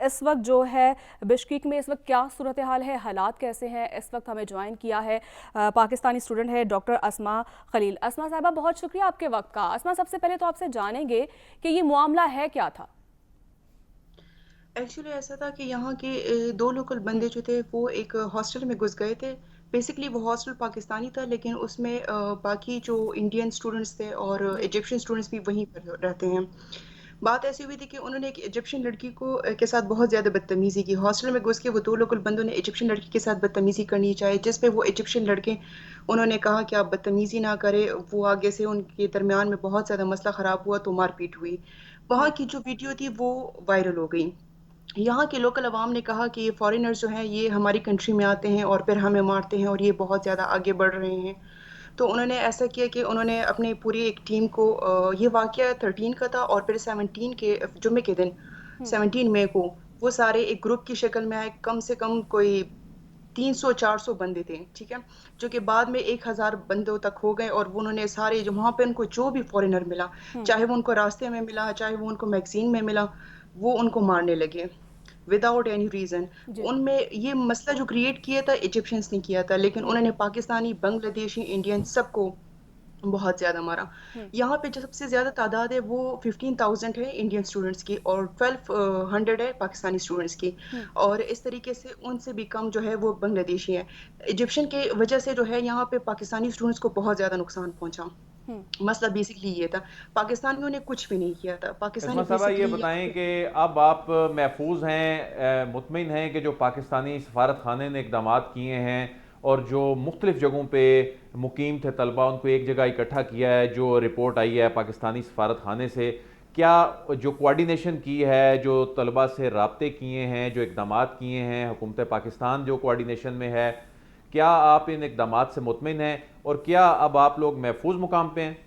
इस वक्त जो है बिश्केक में इस वक्त क्या सूरत हाल है, हालात कैसे हैं? इस वक्त हमें ज्वाइन किया है पाकिस्तानी स्टूडेंट है डॉक्टर अस्मा खलील। अस्मा साहिबा, बहुत शुक्रिया आपके वक्त का। अस्मा, सबसे पहले तो आपसे जानेंगे कि ये मामला है क्या था? एक्चुअली ऐसा था कि यहाँ के दो लोकल बंदे जो थे वो एक हॉस्टल में घुस गए थे। बेसिकली वो हॉस्टल पाकिस्तानी था, लेकिन उसमें बाकी जो इंडियन स्टूडेंट्स थे और जी। इजिप्शियन स्टूडेंट्स भी वहीं पर रहते हैं। बात ऐसी हुई थी कि उन्होंने एक इजिप्शियन लड़की को के साथ बहुत ज़्यादा बदतमीजी की। हॉस्टल में घुस के वो दो लोकल बंदों ने इजिप्शियन लड़की के साथ बदतमीजी करनी चाहिए, जिस पे वो इजिप्शियन लड़के उन्होंने कहा कि आप बदतमीजी ना करें। वो आगे से उनके दरमियान में बहुत ज़्यादा मसला ख़राब हुआ, तो मारपीट हुई। वहाँ की जो वीडियो थी वो वायरल हो गई। यहाँ के लोकल अवाम ने कहा कि ये फॉरेनर्स जो हैं ये हमारी कंट्री में आते हैं और फिर हमें मारते हैं और ये बहुत ज़्यादा आगे बढ़ रहे हैं। तो उन्होंने ऐसा किया कि उन्होंने अपनी पूरी एक टीम को ये वाक़या 13 का था और फिर 17 के जुम्मे के दिन 17 मई को वो सारे एक ग्रुप की शक्ल में आए। कम से कम कोई 300-400 बंदे थे, ठीक है, जो कि बाद में 1000 बंदों तक हो गए। और वो उन्होंने सारे जो वहाँ पे उनको जो भी फॉरेनर मिला, चाहे वो उनको रास्ते में मिला, चाहे वो उनको मैगजीन में मिला, वो उनको मारने लगे विदाउट एनी रीजन। जी। उनमें ये मसला जो क्रिएट किया था इजिप्शियंस ने किया था, लेकिन उन्होंने पाकिस्तानी, बांग्लादेशी, इंडियन सबको बहुत ज्यादा मारा। यहाँ पे जो सबसे ज्यादा तादाद है वो 15,000 है इंडियन स्टूडेंट्स की और 1200 है पाकिस्तानी स्टूडेंट्स की। और इस तरीके से उनसे भी कम जो है वो बांग्लादेशी है। इजिप्शियन के वजह से जो है यहाँ पे पाकिस्तानी स्टूडेंट्स को बहुत ज्यादा नुकसान पहुंचा। मसला बेसिकली ये था, पाकिस्तानियों ने कुछ भी नहीं किया था। जी। पाकिस्तानी जी। इसमा साहबा, ये बेसिकली यहाँ बताएं पे कि अब आप महफूज हैं, मुतमिन हैं कि जो पाकिस्तानी सफारत खाने ने इकदाम किए हैं और जो मुख्तलिफ जगहों पे मुकीम थे तलबा उनको एक जगह इकट्ठा किया है, जो रिपोर्ट आई है पाकिस्तानी सफारत खाने से, क्या जो कोऑर्डिनेशन की है, जो तलबा से रबते किए हैं, जो इकदाम किए हैं, हुकूमत पाकिस्तान जो कोऑर्डिनेशन में है, क्या आप इन इकदाम से मुतमिन हैं और क्या अब आप लोग महफूज मुकाम पे हैं?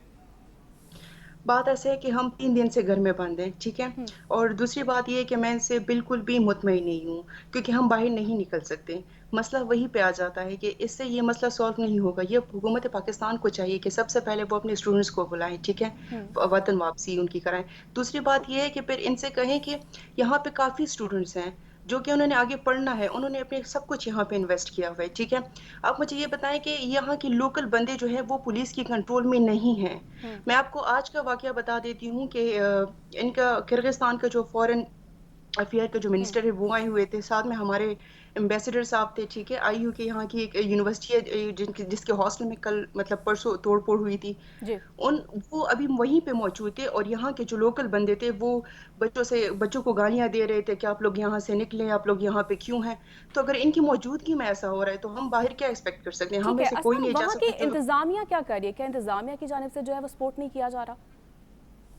बात ऐसे है कि हम 3 दिन से घर में बंद हैं, ठीक है। और दूसरी बात ये है कि मैं इनसे बिल्कुल भी मुतमईन नहीं हूँ, क्योंकि हम बाहर नहीं निकल सकते। मसला वहीं पे आ जाता है कि इससे ये मसला सॉल्व नहीं होगा। ये हुकूमत पाकिस्तान को चाहिए कि सबसे पहले वो अपने स्टूडेंट्स को बुलाएं, ठीक है, वतन वापसी उनकी कराएं। दूसरी बात ये है कि फिर इनसे कहें कि यहाँ पे काफ़ी स्टूडेंट्स हैं जो कि उन्होंने आगे पढ़ना है, उन्होंने अपने सब कुछ यहाँ पे इन्वेस्ट किया हुआ है, ठीक है। आप मुझे ये बताएं कि यहाँ के लोकल बंदे जो है वो पुलिस की कंट्रोल में नहीं है। मैं आपको आज का वाकया बता देती हूँ कि इनका किर्गिस्तान का जो फॉरेन अफेयर के जो मिनिस्टर है वो आए हुए थे, साथ में हमारे एम्बेसडर साहब थे, ठीक है। आईयू के यहाँ की एक यूनिवर्सिटी है जिसके हॉस्टल में कल मतलब परसों तोड़ फोड़ हुई थी। जी। उन वो अभी वहीं पे मौजूद थे और यहाँ के जो लोकल बंदे थे वो बच्चों को गालियां दे रहे थे कि आप लोग यहाँ से निकले, आप लोग यहाँ पे क्यों हैं। तो अगर इनकी मौजूदगी में ऐसा हो रहा है तो हम बाहर क्या एक्सपेक्ट कर सकते हैं? हम ठीक में है से कोई अस्मा, नहीं जा वहाँ की सकता कि इंतजामिया क्या कर रही है? क्या इंतजामिया की जानिब से जो है वो सपोर्ट नहीं किया जा रहा?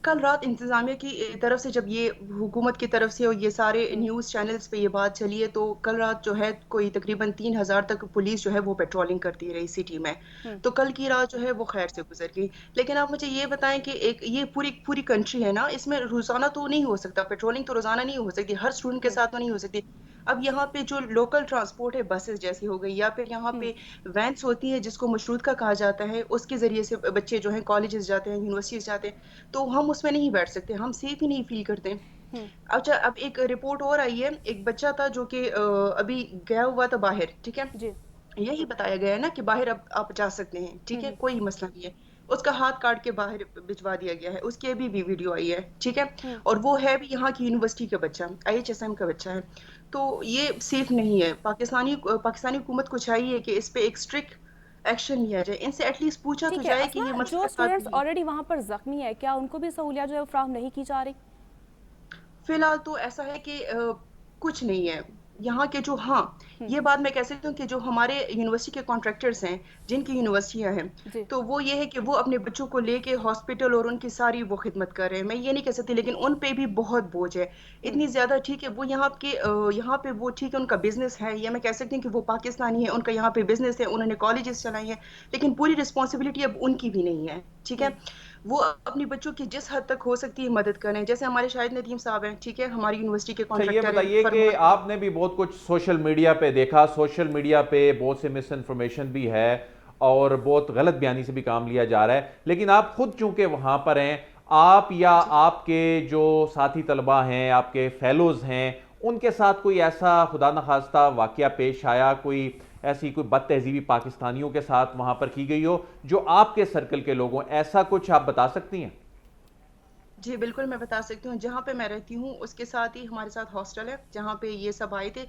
कल रात इंतजामिया की तरफ से जब ये हुकूमत की तरफ से और ये सारे न्यूज़ चैनल्स पे ये बात चली है, तो कल रात जो है कोई तकरीबन 3,000 तक पुलिस जो है वो पेट्रोलिंग करती रही सिटी में। तो कल की रात जो है वो खैर से गुजर गई। लेकिन आप मुझे ये बताएं कि एक ये पूरी पूरी कंट्री है ना, इसमें रोजाना तो नहीं हो सकता, पेट्रोलिंग तो रोजाना नहीं हो सकती, हर स्टूडेंट के साथ तो नहीं हो सकती। अब यहाँ पे जो लोकल ट्रांसपोर्ट है, बसेस जैसी हो गई, या फिर यहाँ पे वैन्स होती है जिसको मशरूत का कहा जाता है, उसके जरिए से बच्चे जो हैं कॉलेजेस जाते हैं, यूनिवर्सिटीज जाते हैं। तो हम उसमें नहीं बैठ सकते, हम सेफ ही नहीं फील करते। अच्छा, अब एक रिपोर्ट और आई है, एक बच्चा था जो कि अभी गया हुआ था बाहर, ठीक है। जी। यही बताया गया है ना कि बाहर अब आप जा सकते हैं, ठीक है, कोई मसला नहीं है। उसका हाथ काट के बाहर भिजवा दिया गया है, उसकी अभी भी वीडियो आई है, ठीक है। और वो है भी यहाँ की यूनिवर्सिटी का बच्चा, IHSM का बच्चा है। तो ये सेफ नहीं है। पाकिस्तानी हुकूमत को चाहिए कि इस पे एक स्ट्रिक्ट एक्शन लिया जाए, इनसे एटलीस्ट पूछा तो ठीक है जाए कि अस्मा, ये जो मसला था स्टूडेंट्स भी। ऑलरेडी वहाँ पर जख्मी है, क्या उनको भी सहूलियत जो है वो फ्राहम नहीं की जा रही? फिलहाल तो ऐसा है कि कुछ नहीं है यहाँ के जो, हाँ, ये बात मैं कह सकती हूँ कि जो हमारे यूनिवर्सिटी के कॉन्ट्रैक्टर्स हैं, जिनकी यूनिवर्सिटियां हैं, जी। तो वो ये है कि वो अपने बच्चों को लेके हॉस्पिटल और उनकी सारी वो खिदमत कर रहे हैं। मैं ये नहीं कह सकती, लेकिन उन पे भी बहुत बोझ है, इतनी ज्यादा, ठीक है। वो यहाँ पे वो, ठीक है, उनका बिजनेस है, या मैं कह सकती हूँ कि वो पाकिस्तानी है, उनका यहाँ पे बिजनेस है, उन्होंने कॉलेजेस चलाई है, लेकिन पूरी रिस्पॉन्सिबिलिटी अब उनकी भी नहीं है, ठीक है। वो अपने बच्चों की जिस हद तक हो सकती है मदद करें, जैसे हमारे शाहिद नदीम साहब हैं, ठीक है, हमारी यूनिवर्सिटी के अच्छा, ये कॉन्ट्रैक्टर हैं, बताइए कि फरमान। आपने भी बहुत कुछ सोशल मीडिया पे देखा, सोशल मीडिया पे बहुत से मिस इन्फॉर्मेशन भी है और बहुत गलत बयानी से भी काम लिया जा रहा है, लेकिन आप खुद चूंकि वहां पर हैं, आप या जी। आपके जो साथी तलबा हैं, आपके फेलोज हैं, उनके साथ कोई ऐसा खुदा न खास्ता वाकया पेश आया, कोई ऐसी कोई बद तहजीबी पाकिस्तानियों के साथ वहां पर की गई हो जो आपके सर्कल के लोगों, ऐसा कुछ आप बता सकती हैं? जी, बिल्कुल मैं बता सकती हूँ। जहाँ पे मैं रहती हूँ, उसके साथ ही हमारे साथ हॉस्टल है, जहाँ पे ये सब आए थे।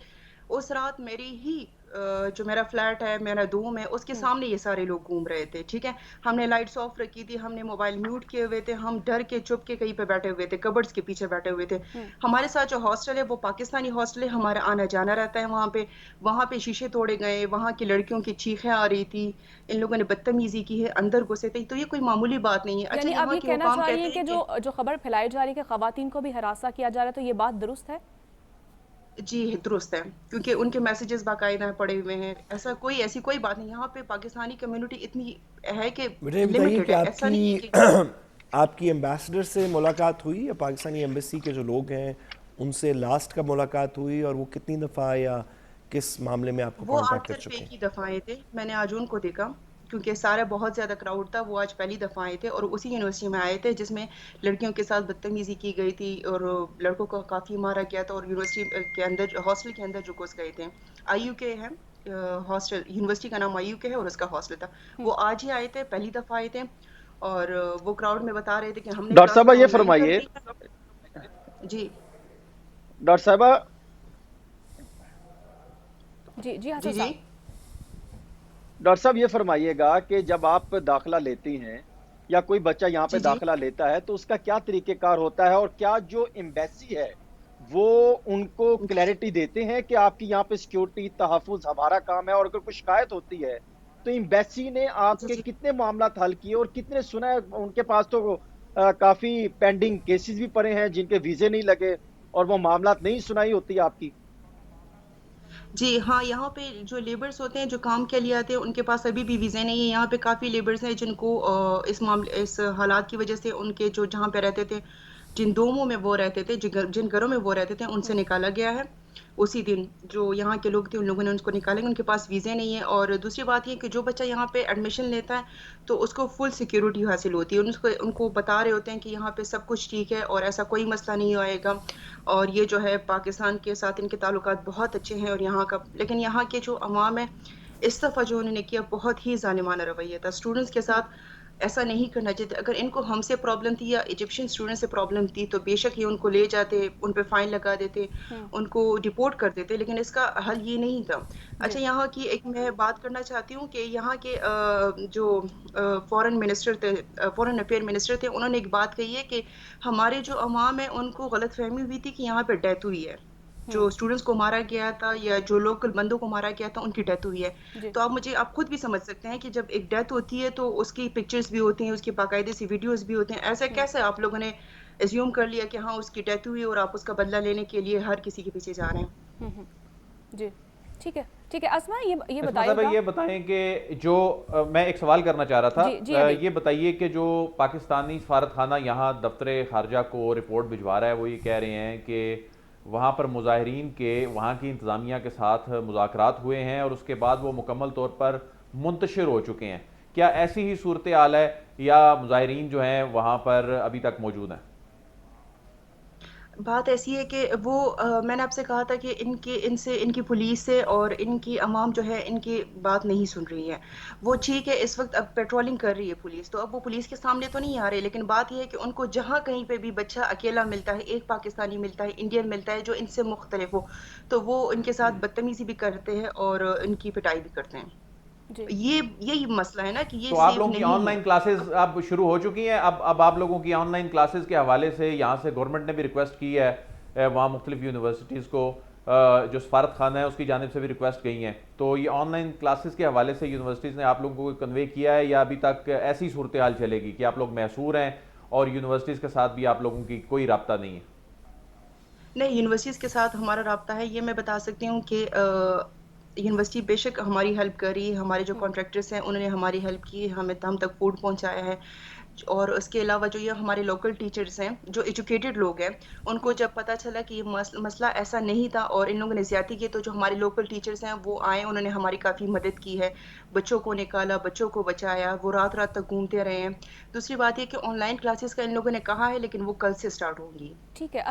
उस रात मेरी ही जो मेरा फ्लैट है, मेरा रूम है, उसके हम्म। सामने ये सारे लोग घूम रहे थे, ठीक है? हमने लाइट्स ऑफ रखी थी, हमने मोबाइल म्यूट किए हुए थे, हम डर के चुप के कहीं पे बैठे हुए थे, कबर्ड्स के पीछे बैठे हुए थे। हम्म। हमारे साथ जो हॉस्टल है, वो पाकिस्तानी हॉस्टल है, हमारा आना-जाना रहता है वहाँ पे। वहाँ पे शीशे तोड़े गए, वहाँ की लड़कियों की चीखें आ रही थी, इन लोगों ने बदतमीज़ी की है, अंदर घुसे थे, तो ये कोई मामूली बात नहीं है। अच्छा, यानी आप यहाँ ये के वो कहना काम चाह रही कहते हैं हैं कि कि जो जो खबर फैलाई जा रही है कि खवातीन को भी हरासा किया जा रहा है, तो ये बात दुरुस्त है? जी, दुरुस्त है, क्योंकि उनके मैसेजेस बाकायदा पड़े हुए हैं। ऐसी कोई बात नहीं, यहाँ पे पाकिस्तानी कम्युनिटी इतनी है कि मुझे ये बताइए लिमिटेड कि है, ऐसा नहीं है आपकी कि आपकी एम्बेसडर से मुलाकात हुई या पाकिस्तानी एम्बेसी के जो लोग हैं उनसे लास्ट कब मुलाकात हुई, और वो कितनी दफ़ा या किस मामले में आपको वो आज कांटेक्ट कर सिर्फ चुके एक हैं? ही दफ़ा आए थे। मैंने आज उनको देखा, क्योंकि सारा बहुत ज़्यादा क्राउड था, वो आज पहली दफ़ा आए थे और उसी यूनिवर्सिटी में आए थे जिसमें लड़कियों के साथ बदतमीज़ी की गई थी और लड़कों को काफ़ी मारा गया था और यूनिवर्सिटी के अंदर हॉस्टल के अंदर जो घुस गए थे। आईयूके है हॉस्टल, यूनिवर्सिटी का नाम आईयूके है और उसका हॉस्टल था। वो आज ही आए थे, पहली दफ़ा आए थे और वो क्राउड में बता रहे थे कि हमने डॉक्टर साहबा क्लासेस ये ऑनलाइन कर फरमाइए, दी हैं। जी, डॉक्टर साहबा जी जी हसन जी, जी। साहब। डॉक्टर साहब ये फरमाइएगा कि जब आप दाखिला लेती हैं या कोई बच्चा यहाँ पे जी, जी। दाखिला लेता है तो उसका क्या तरीक़ेकार होता है, और क्या जो एम्बेसी है वो उनको क्लैरिटी देते हैं कि आपकी यहाँ पे सिक्योरिटी तहफ़्फ़ुज़ हमारा काम है, और अगर कोई शिकायत होती है तो एम्बेसी ने जी, आपके जी। कितने मामलात हल किए, और कितने, सुना है उनके पास तो काफ़ी पेंडिंग केसेस भी पड़े हैं जिनके वीज़े नहीं लगे और वो मामलात नहीं सुनाई होती आपकी? जी हाँ, यहाँ पे जो लेबर्स होते हैं, जो काम के लिए आते हैं, उनके पास अभी भी वीज़े नहीं है। यहाँ पे काफ़ी लेबर्स हैं जिनको इस हालात की वज़ह से उनके जो जहाँ पे रहते थे, जिन डोमों में वो रहते थे, जिन घरों में वो रहते थे, उनसे निकाला गया है। उसी दिन जो यहाँ के लोग थे, उन लोगों ने उनको निकाला, उनके पास वीज़े नहीं है और दूसरी बात ये है कि जो बच्चा यहाँ पे एडमिशन लेता है, तो उसको फुल सिक्योरिटी हासिल होती है। उनको उनको बता रहे होते हैं कि यहाँ पे सब कुछ ठीक है और ऐसा कोई मसला नहीं आएगा और ये जो है पाकिस्तान के साथ इनके ताल्लुकात बहुत अच्छे हैं और यहाँ का, लेकिन यहाँ के जो अवाम है, इस दफ़ा जो उन्होंने किया बहुत ही ज़ालिमाना रवैया था। स्टूडेंट्स के साथ ऐसा नहीं करना चाहिए था। अगर इनको हमसे प्रॉब्लम थी या इजिप्शियन स्टूडेंट से प्रॉब्लम थी, तो बेशक ये उनको ले जाते, उन पे फ़ाइन लगा देते, हम्म। उनको डिपोर्ट कर देते, लेकिन इसका हल ये नहीं था। जी। अच्छा, यहाँ की एक मैं बात करना चाहती हूँ कि यहाँ के जो फ़ॉरेन मिनिस्टर थे, फ़ॉरेन अफ़ेयर मिनिस्टर थे, उन्होंने एक बात कही है कि हमारे जो अवाम है, उनको गलतफ़हमी हुई थी कि यहाँ पे डेथ हुई है। जो हम्म। स्टूडेंट्स को मारा गया था या जो लोकल बंदों को मारा गया था, उनकी डेथ हुई है। जी। तो आप खुद भी समझ सकते हैं कि जब एक डेथ होती है तो उसकी पिक्चर्स भी होती हैं, उसकी बाकायदे से वीडियोज़ भी होते हैं। ऐसा हम्म। कैसे आप लोगों ने अज़्यूम कर लिया कि हाँ, उसकी डेथ हुई और आप उसका बदला लेने के लिए हर किसी के पीछे जा रहे हैं? हम्म। जी। ठीक है, ठीक है। अस्मा, ये इसमा साहब बताइएगा। ये बताएं कि जो मैं एक सवाल करना चाह रहा था, जी जी अली। ये बताइए कि जो पाकिस्तानी सफारत खाना यहाँ दफ्तर खारजा को रिपोर्ट भिजवा रहा है, वो ये कह रहे हैं कि वहाँ पर मुजाहिरीन के वहाँ की इंतज़ामिया के साथ मुज़ाकरात हुए हैं और उसके बाद वो मुकम्मल तौर पर मुंतशिर हो चुके हैं। क्या ऐसी ही सूरत हाल है या मुजाहिरीन जो हैं वहाँ पर अभी तक मौजूद हैं? बात ऐसी है कि वो मैंने आपसे कहा था कि इनकी पुलिस से और इनकी अवाम जो है, इनकी बात नहीं सुन रही है। वो ठीक है, इस वक़्त अब पेट्रोलिंग कर रही है पुलिस, तो अब वो पुलिस के सामने तो नहीं आ रहे, लेकिन बात ये है कि उनको जहाँ कहीं पे भी बच्चा अकेला मिलता है, एक पाकिस्तानी मिलता है, इंडियन मिलता है, जो इनसे मुख्तलिफ हो, तो वो इनके साथ बदतमीज़ी भी करते हैं और इनकी पिटाई भी करते हैं। जी। यही मसला है ना कि ये तो आप सेफ लोगों की नहीं है। ऑनलाइन क्लासेस अब शुरू हो चुकी हैं? अब आप लोगों की ऑनलाइन क्लासेस के हवाले से यहाँ से गवर्नमेंट ने भी रिक्वेस्ट की है, वहाँ मुख्तलिफ यूनिवर्सिटीज़ को, जो सफारत खाना है उसकी जानिब से भी रिक्वेस्ट गई हैं, तो ये ऑनलाइन क्लासेस के हवाले से यूनिवर्सिटीज़ ने आप लोगों को कन्वे किया है या अभी तक ऐसी सूरत हाल चलेगी कि आप लोग मैसूर हैं और यूनिवर्सिटीज़ के साथ भी आप लोगों की कोई रब्ता नहीं है? नहीं, यूनिवर्सिटीज़ के साथ हमारा राब्ता है, ये मैं बता सकती हूँ कि यूनिवर्सिटी बेशक हमारी हेल्प करी, हमारे जो हम्म। कॉन्ट्रैक्टर्स हैं, उन्होंने हमारी हेल्प की, हमें हम तक फूड पहुँचाया है। और उसके अलावा जो ये हमारे लोकल टीचर्स हैं, जो एजुकेटेड लोग हैं, उनको हम्म। जब पता चला कि ये मसला ऐसा नहीं था और इन लोगों ने ज़्यादती की, तो जो हमारे लोकल टीचर्स हैं, वो आए, उन्होंने हमारी काफ़ी मदद की है। बच्चों को निकाला, बच्चों को बचाया, वो रात-रात तक घूमते रहे हैं। दूसरी बात ये कि ऑनलाइन क्लासेस का इन लोगों ने कहा है, लेकिन वो कल से स्टार्ट होंगी। ठीक है।